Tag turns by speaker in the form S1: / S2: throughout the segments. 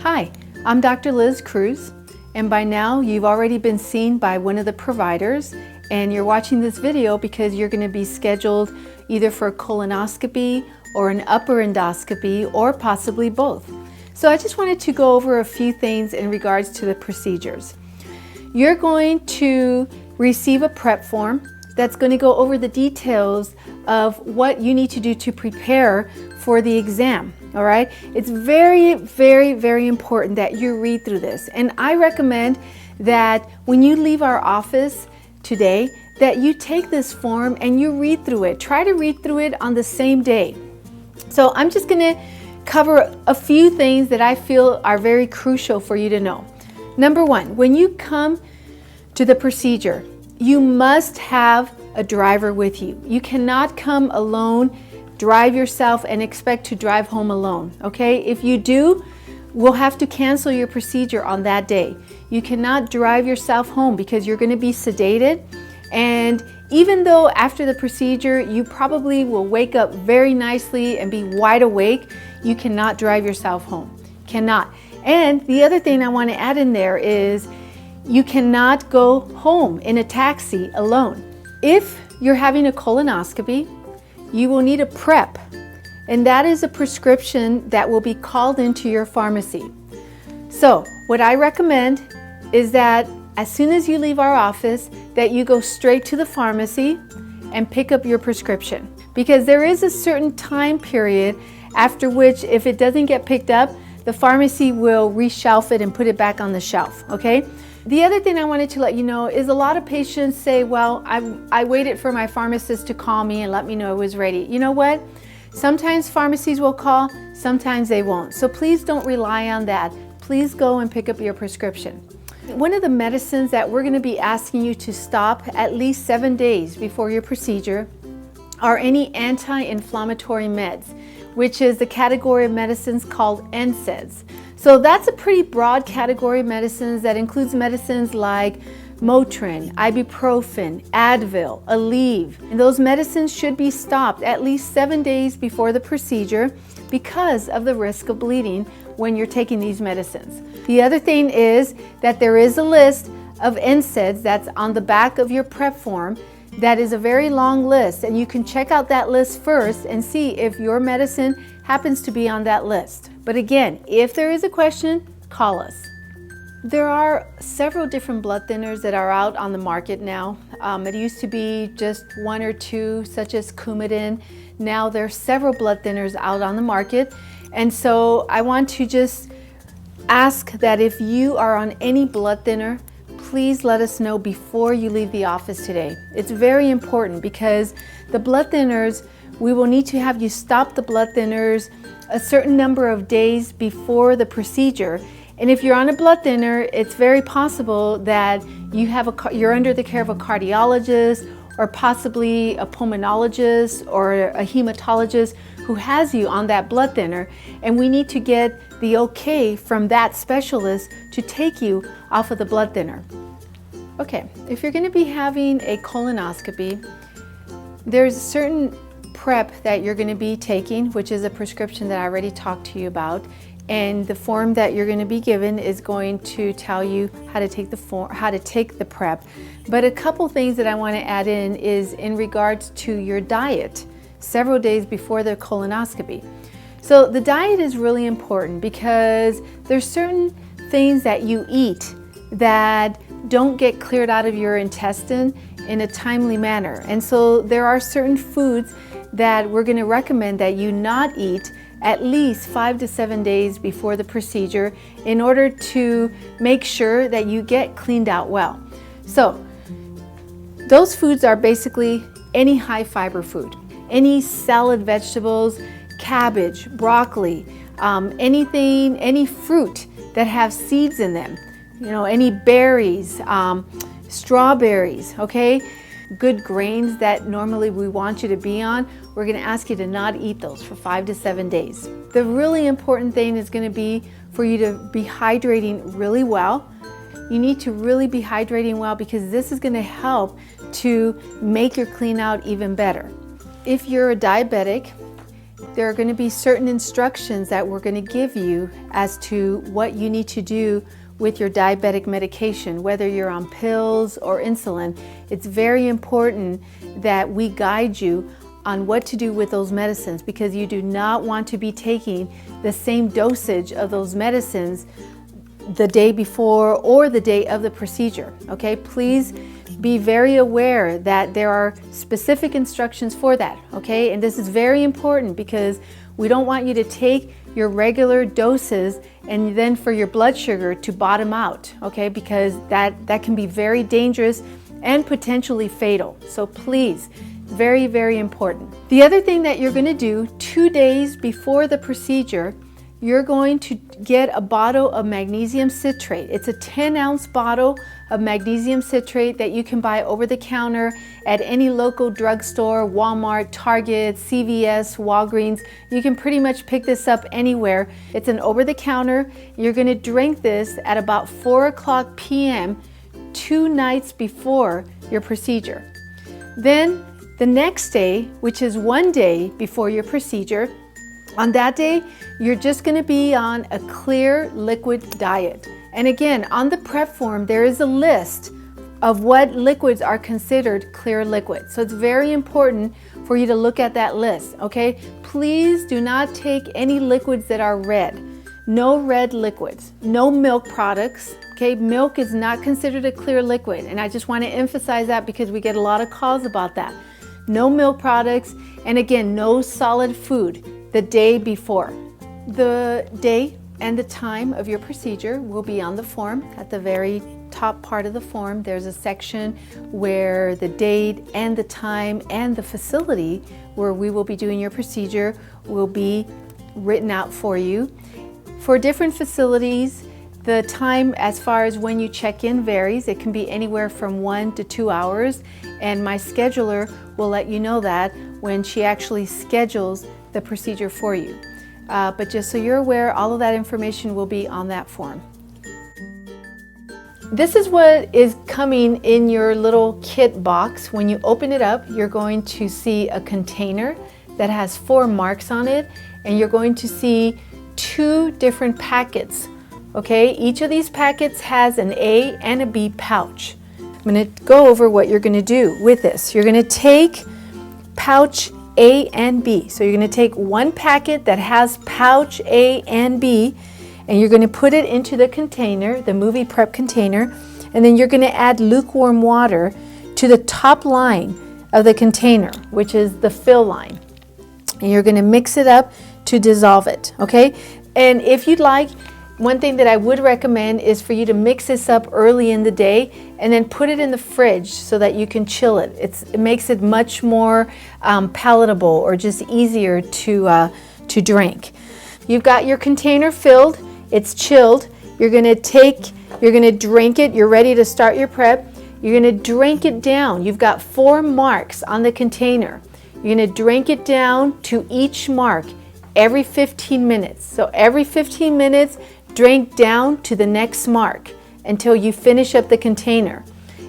S1: Hi, I'm Dr. Liz Cruz, and by now you've already been seen by one of the providers, and you're watching this video because you're going to be scheduled either for a colonoscopy or an upper endoscopy or possibly both. So I just wanted to go over a few things in regards to the procedures. You're going to receive a prep form that's going to go over the details of what you need to do to prepare for the exam. All right, it's very, very, very important that you read through this. And I recommend that when you leave our office today, that you take this form and you read through it. Try to read through it on the same day. So I'm just going to cover a few things that I feel are very crucial for you to know. Number one, when you come to the procedure, you must have a driver with you. You cannot come alone, drive yourself, and expect to drive home alone, okay? If you do, we'll have to cancel your procedure on that day. You cannot drive yourself home because you're going to be sedated, and even though after the procedure you probably will wake up very nicely and be wide awake, you cannot drive yourself home. Cannot. And the other thing I want to add in there is you cannot go home in a taxi alone. If you're having a colonoscopy, you will need a PrEP, and that is a prescription that will be called into your pharmacy. So what I recommend is that as soon as you leave our office, that you go straight to the pharmacy and pick up your prescription, because there is a certain time period after which, if it doesn't get picked up, the pharmacy will reshelf it and put it back on the shelf, okay? The other thing I wanted to let you know is a lot of patients say, well, I waited for my pharmacist to call me and let me know it was ready. You know what? Sometimes pharmacies will call, sometimes they won't. So please don't rely on that. Please go and pick up your prescription. One of the medicines that we're going to be asking you to stop at least 7 days before your procedure are any anti-inflammatory meds, which is the category of medicines called NSAIDS. So that's a pretty broad category of medicines that includes medicines like Motrin, ibuprofen, Advil, Aleve. And those medicines should be stopped at least 7 days before the procedure because of the risk of bleeding when you're taking these medicines. The other thing is that there is a list of NSAIDs that's on the back of your prep form. That is a very long list, and you can check out that list first and see if your medicine happens to be on that list. But again, if there is a question, call us. There are several different blood thinners that are out on the market now. It used to be just one or two, such as Coumadin. Now there are several blood thinners out on the market. And so I want to just ask that if you are on any blood thinner, please let us know before you leave the office today. It's very important because the blood thinners, we will need to have you stop the blood thinners a certain number of days before the procedure. And if you're on a blood thinner, it's very possible that you're under the care of a cardiologist or possibly a pulmonologist or a hematologist who has you on that blood thinner, and we need to get the okay from that specialist to take you off of the blood thinner. Okay, if you're going to be having a colonoscopy, there's a certain prep that you're going to be taking, which is a prescription that I already talked to you about, and the form that you're going to be given is going to tell you how to take the prep. But a couple things that I want to add in is in regards to your diet several days before the colonoscopy. So the diet is really important because there's certain things that you eat that don't get cleared out of your intestine in a timely manner. And so there are certain foods that we're going to recommend that you not eat at least 5 to 7 days before the procedure in order to make sure that you get cleaned out well. So those foods are basically any high fiber food, any salad vegetables, cabbage, broccoli, any fruit that have seeds in them, any berries, strawberries, okay? Good grains that normally we want you to be on, we're going to ask you to not eat those for 5 to 7 days. The really important thing is going to be for you to be hydrating really well. You need to really be hydrating well because this is going to help to make your clean out even better. If you're a diabetic There are going to be certain instructions that we're going to give you as to what you need to do with your diabetic medication, whether you're on pills or insulin. It's very important that we guide you on what to do with those medicines, because you do not want to be taking the same dosage of those medicines the day before or the day of the procedure. Okay, please be very aware that there are specific instructions for that. Okay, and this is very important because we don't want you to take your regular doses and then for your blood sugar to bottom out. Okay, because that can be very dangerous and potentially fatal. So please, very, very important. The other thing that you're going to do 2 days before the procedure, you're going to get a bottle of magnesium citrate. It's a 10-ounce bottle of magnesium citrate that you can buy over the counter at any local drugstore, Walmart, Target, CVS, Walgreens. You can pretty much pick this up anywhere. It's an over-the-counter. You're going to drink this at about 4:00 p.m. 2 nights before your procedure. Then the next day, which is 1 day before your procedure, on that day, you're just going to be on a clear liquid diet. And again, on the prep form, there is a list of what liquids are considered clear liquids. So it's very important for you to look at that list, okay? Please do not take any liquids that are red. No red liquids, no milk products, okay? Milk is not considered a clear liquid, and I just want to emphasize that because we get a lot of calls about that. No milk products, and again, no solid food the day before. The day and the time of your procedure will be on the form. At the very top part of the form, there's a section where the date and the time and the facility where we will be doing your procedure will be written out for you. For different facilities, the time as far as when you check in varies. It can be anywhere from 1 to 2 hours, and my scheduler will let you know that when she actually schedules the procedure for you. But just so you're aware, all of that information will be on that form. This is what is coming in your little kit box. When you open it up, you're going to see a container that has 4 marks on it, and you're going to see 2 different packets. Okay, each of these packets has an A and a B pouch. I'm going to go over what you're going to do with this. You're going to take pouch A and B. So you're going to take 1 packet that has pouch A and B, and you're going to put it into the container, the MoviPrep container, and then you're going to add lukewarm water to the top line of the container, which is the fill line. And you're going to mix it up to dissolve it, okay? And if you'd like, one thing that I would recommend is for you to mix this up early in the day and then put it in the fridge so that you can chill it. It makes it much more palatable, or just easier to drink. You've got your container filled, it's chilled. You're going to drink it. You're ready to start your prep. You're going to drink it down. You've got 4 marks on the container. You're going to drink it down to each mark every 15 minutes. So every 15 minutes, drink down to the next mark until you finish up the container.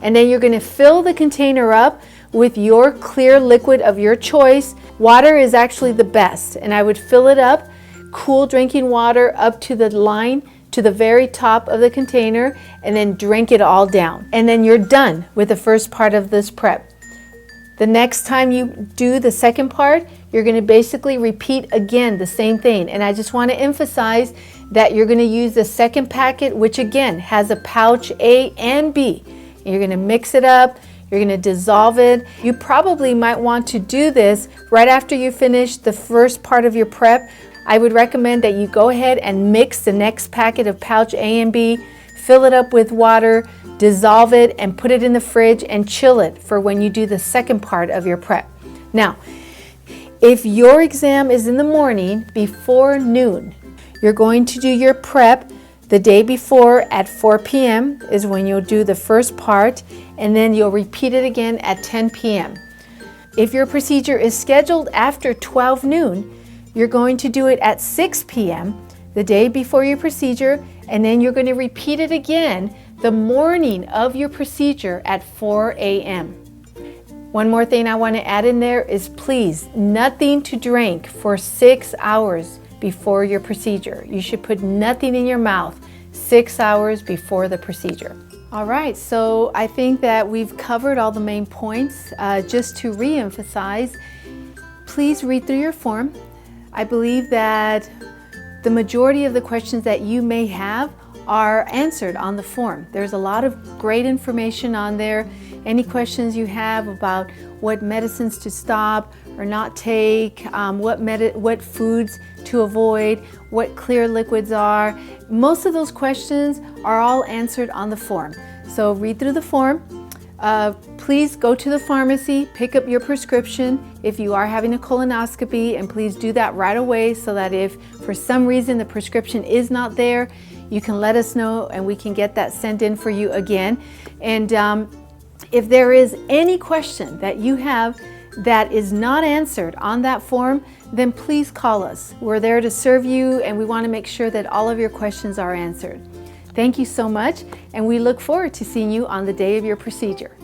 S1: And then you're going to fill the container up with your clear liquid of your choice. Water is actually the best, and I would fill it up, cool drinking water, up to the line, to the very top of the container, and then drink it all down. And then you're done with the first part of this prep. The next time you do the second part, you're going to basically repeat again the same thing. And I just want to emphasize that you're going to use the second packet, which again has a pouch A and B. You're going to mix it up. You're going to dissolve it. You probably might want to do this right after you finish the first part of your prep. I would recommend that you go ahead and mix the next packet of pouch A and B, fill it up with water, dissolve it, and put it in the fridge and chill it for when you do the second part of your prep. Now, if your exam is in the morning before noon, you're going to do your prep the day before at 4 p.m. is when you'll do the first part, and then you'll repeat it again at 10 p.m. If your procedure is scheduled after 12 noon, you're going to do it at 6 p.m. the day before your procedure, and then you're going to repeat it again the morning of your procedure at 4 a.m. One more thing I want to add in there is please, nothing to drink for 6 hours before your procedure. You should put nothing in your mouth 6 hours before the procedure. All right, so I think that we've covered all the main points. Just to re-emphasize, please read through your form. I believe that the majority of the questions that you may have are answered on the form. There's a lot of great information on there. Any questions you have about what medicines to stop or not take, what foods to avoid, what clear liquids are, most of those questions are all answered on the form. So read through the form. Please go to the pharmacy, pick up your prescription if you are having a colonoscopy, and please do that right away so that if for some reason the prescription is not there, you can let us know and we can get that sent in for you again. And if there is any question that you have that is not answered on that form, then please call us. We're there to serve you and we want to make sure that all of your questions are answered. Thank you so much, and we look forward to seeing you on the day of your procedure.